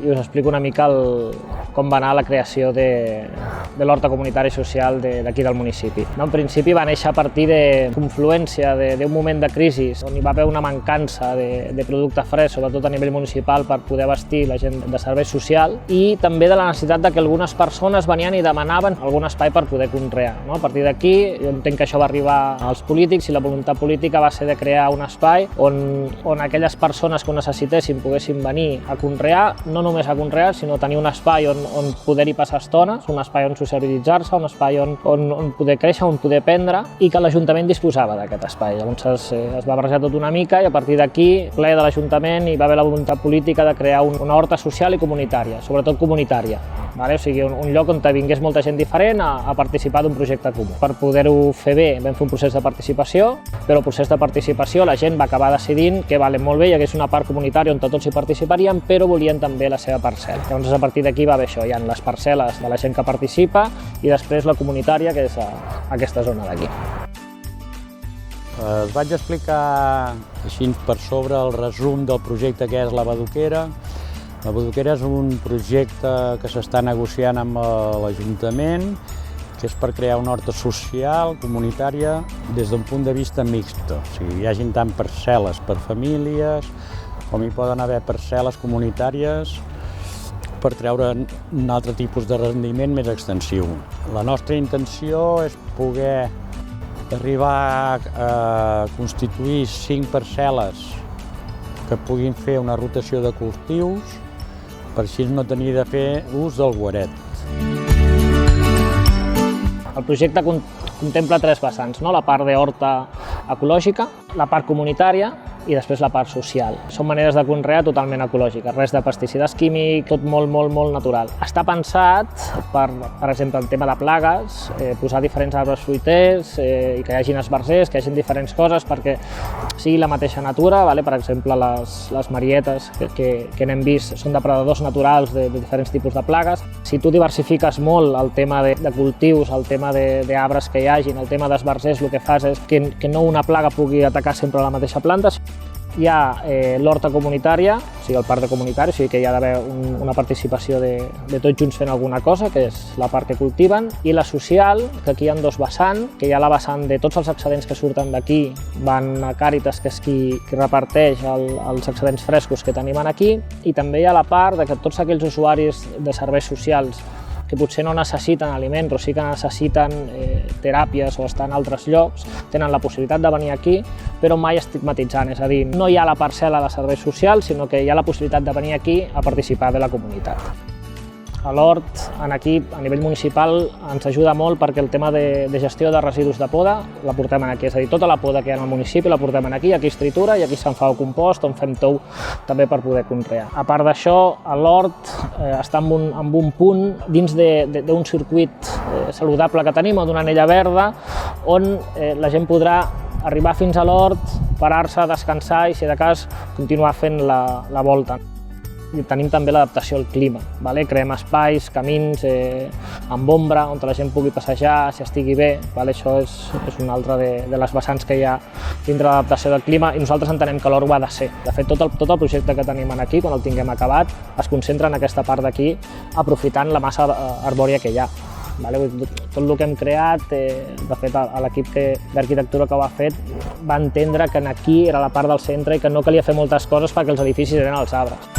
i us explico una mica com va anar la creació de l'horta comunitària i social d'aquí del municipi. En principi va néixer a partir de confluència d'un moment de crisi on hi va haver una mancança de producte fresc, sobretot a nivell municipal, per poder vestir la gent de servei social, i també de la necessitat que algunes persones venien i demanaven algun espai per poder conrear. A partir d'aquí, jo entenc que això va arribar als polítics i la voluntat política va ser de crear un espai on aquelles persones que ho necessitessin poguessin venir a conrear, no només a conrear, sinó tenir un espai on poder-hi passar estones, un espai on socialitzar-se, un espai on poder créixer, on poder aprendre, i que l'Ajuntament disposava d'aquest espai. Llavors es va barrejar tot una mica i a partir d'aquí, ple de l'Ajuntament, hi va haver la voluntat política de crear una horta social i comunitària, sobretot comunitària. O sigui, un lloc on vingués molta gent diferent a participar d'un projecte comú. Per poder-ho fer bé vam fer un procés de participació, però el procés de participació la gent va acabar decidint que molt bé, hi hagués una part comunitària on tots hi participarien, però volien també la seva parcel·la. Llavors a partir d'aquí va haver això, hi ha les parcel·les de la gent que participa i després la comunitària, que és aquesta zona d'aquí. Us vaig explicar així per sobre el resum del projecte que és la Badoquera. La Badoquera és un projecte que s'està negociant amb l'Ajuntament, que és per crear una horta social, comunitària, des d'un punt de vista mixt. O sigui, hi hagin tant parcel·les per famílies, com hi poden haver parcel·les comunitàries per treure un altre tipus de rendiment més extensiu. La nostra intenció és poder arribar a constituir 5 parcel·les que puguin fer una rotació de cultius, per així no tenir de fer ús del guaret. El projecte contempla 3 vessants, la part d'horta ecològica, la part comunitària i després la part social. Són maneres de conrear totalment ecològiques, res de pesticides químics, tot molt natural. Està pensat per exemple, el tema de plagues, posar diferents arbres fruiters i que hi hagin esbarzers, que hi hagin diferents coses perquè sigui la mateixa natura. Per exemple, les marietes que n'hem vist són depredadors naturals de diferents tipus de plagues. Si tu diversifiques molt el tema de cultius, el tema d'arbres que hi hagin, el tema d'esbarzers, el que fas és que no una plaga pugui atacar sempre la mateixa planta. Hi ha l'horta comunitària, o sigui el parc de comunitari, o sigui que hi ha d'haver una participació de tots junts fent alguna cosa, que és la part que cultiven, i la social, que aquí hi ha 2 vessants, que hi ha la vessant de tots els excedents que surten d'aquí, van a Càritas, que és qui reparteix els excedents frescos que tenim aquí, i també hi ha la part que tots aquells usuaris de serveis socials que potser no necessiten aliment, però sí que necessiten teràpies o estar en altres llocs, tenen la possibilitat de venir aquí, però mai estigmatitzant, és a dir, no hi ha la parcel·la de serveis socials, sinó que hi ha la possibilitat de venir aquí a participar de la comunitat. A l'hort, aquí, a nivell municipal, ens ajuda molt perquè el tema de gestió de residus de poda la portem aquí, és a dir, tota la poda que hi ha al municipi la portem aquí es tritura i aquí se'n fa el compost on fem tou també per poder conrear. A part d'això, l'hort està en un punt dins d'un circuit saludable que tenim, o d'una anella verda, on la gent podrà arribar fins a l'hort, parar-se, descansar i, si de cas, continuar fent la volta. I tenim també l'adaptació al clima. Creem espais, camins amb ombra, on la gent pugui passejar, si estigui bé. Això és una altra de les vessants que hi ha dintre l'adaptació del clima i nosaltres entenem que l'hort ho ha de ser. De fet, tot el projecte que tenim aquí, quan el tinguem acabat, es concentra en aquesta part d'aquí, aprofitant la massa arbòria que hi ha. Tot el que hem creat, de fet l'equip d'arquitectura que ho ha fet va entendre que aquí era la part del centre i que no calia fer moltes coses perquè els edificis eren als arbres.